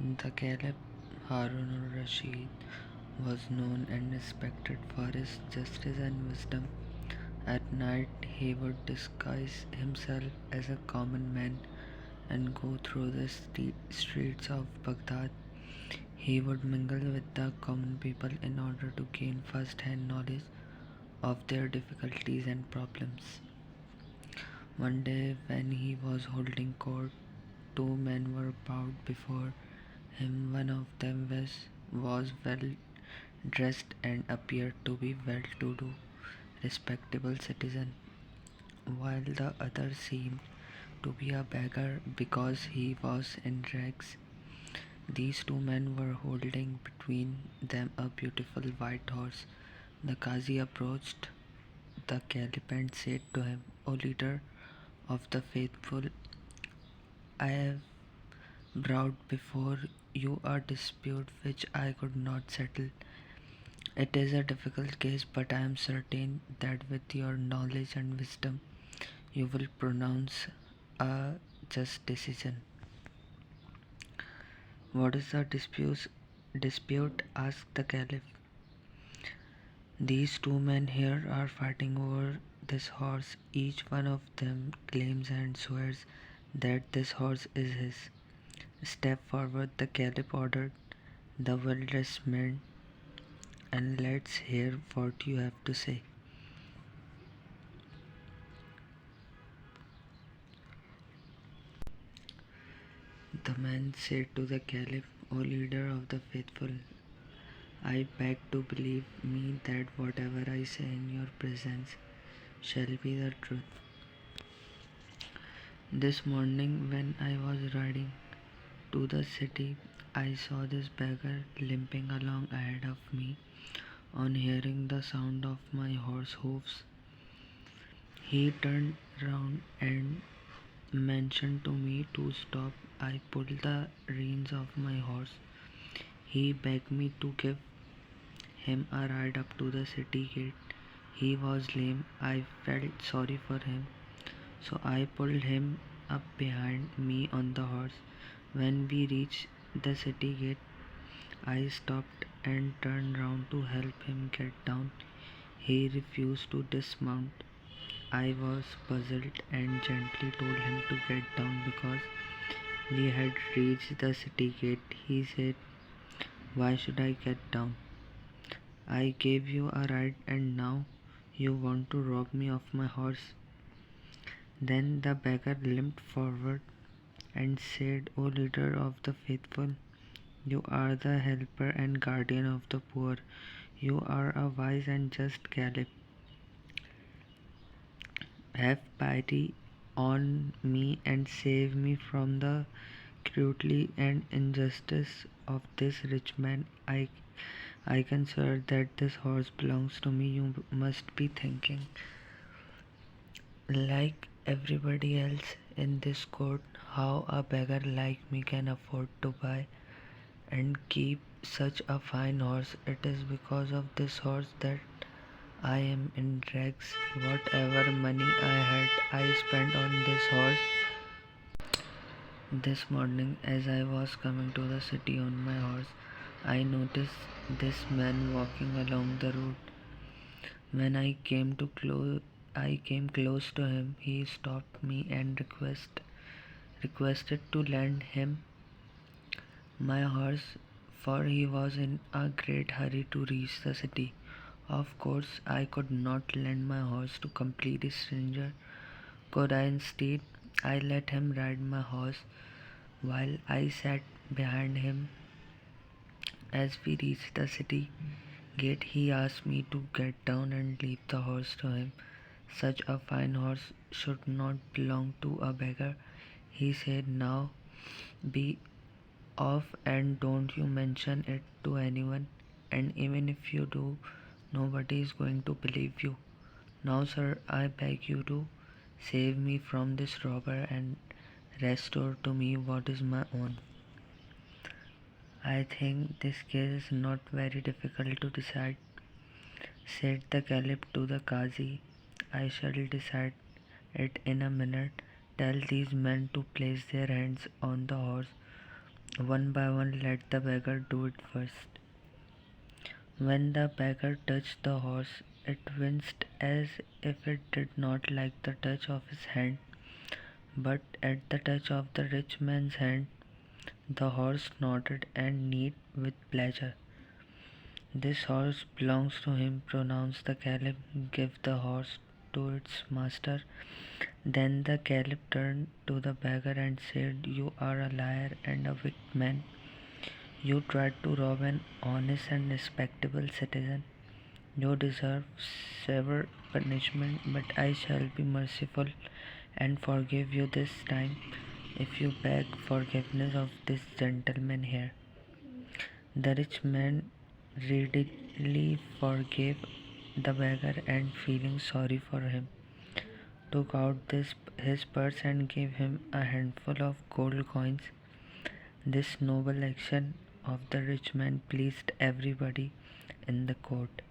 The Caliph Harun al-Rashid was known and respected for his justice and wisdom. At night, he would disguise himself as a common man and go through the streets of Baghdad. He would mingle with the common people in order to gain first hand knowledge of their difficulties and problems. One day, when he was holding court, two men were bowed before him. One of them was well dressed and appeared to be well to do, respectable citizen, while the other seemed to be a beggar because he was in rags. These two men were holding between them a beautiful white horse. The Qazi approached the Caliph and said to him, O leader of the faithful, I have brought before you a dispute which I could not settle. It is a difficult case, but I am certain that with your knowledge and wisdom you will pronounce a just decision. What is the dispute? Asked the Caliph. These two men here are fighting over this horse. Each one of them claims and swears that this horse is his. Step forward, the Caliph ordered the well-dressed men, and let's hear what you have to say. The man said to the Caliph, O leader of the faithful, I beg to believe me that whatever I say in your presence shall be the truth. This morning, when I was riding to the city, I saw this beggar limping along ahead of me. On hearing the sound of my horse hoofs, he turned round and mentioned to me to stop. I pulled the reins of my horse. He begged me to give him a ride up to the city gate. He was lame. I felt sorry for him, so I pulled him up behind me on the horse. When we reached the city gate, I stopped and turned round to help him get down. He refused to dismount. I was puzzled and gently told him to get down because we had reached the city gate. He said, Why should I get down? I gave you a ride and now you want to rob me of my horse. Then the beggar limped forward and said, O leader of the faithful, you are the helper and guardian of the poor. You are a wise and just caliph. Have pity on me and save me from the cruelty and injustice of this rich man. I can swear that this horse belongs to me. You must be thinking, like everybody else in this court, how a beggar like me can afford to buy and keep such a fine horse. It is because of this horse that I am in rags. Whatever money I had, I spent on this horse. This morning, as I was coming to the city on my horse, I noticed this man walking along the road. When I came close to him. He stopped me and requested to lend him my horse, for he was in a great hurry to reach the city. Of course, I could not lend my horse to complete stranger. Could I instead? I let him ride my horse while I sat behind him. As we reached the city gate, he asked me to get down and leave the horse to him. Such a fine horse should not belong to a beggar. He said, Now be off and don't you mention it to anyone. And even if you do, nobody is going to believe you. Now, sir, I beg you to save me from this robber and restore to me what is my own. I think this case is not very difficult to decide, said the Caliph to the Qazi. I shall decide it in a minute. Tell these men to place their hands on the horse. One by one, let the beggar do it first. When the beggar touched the horse, it winced as if it did not like the touch of his hand, but at the touch of the rich man's hand, the horse nodded and neighed with pleasure. This horse belongs to him, pronounced the Caliph. Give the horse to its master. Then the Caliph turned to the beggar and said, You are a liar and a wicked man. You tried to rob an honest and respectable citizen. You deserve severe punishment, but I shall be merciful and forgive you this time if you beg forgiveness of this gentleman here. The rich man readily forgave the beggar and, feeling sorry for him, took out his purse and gave him a handful of gold coins. This noble action of the rich man pleased everybody in the court.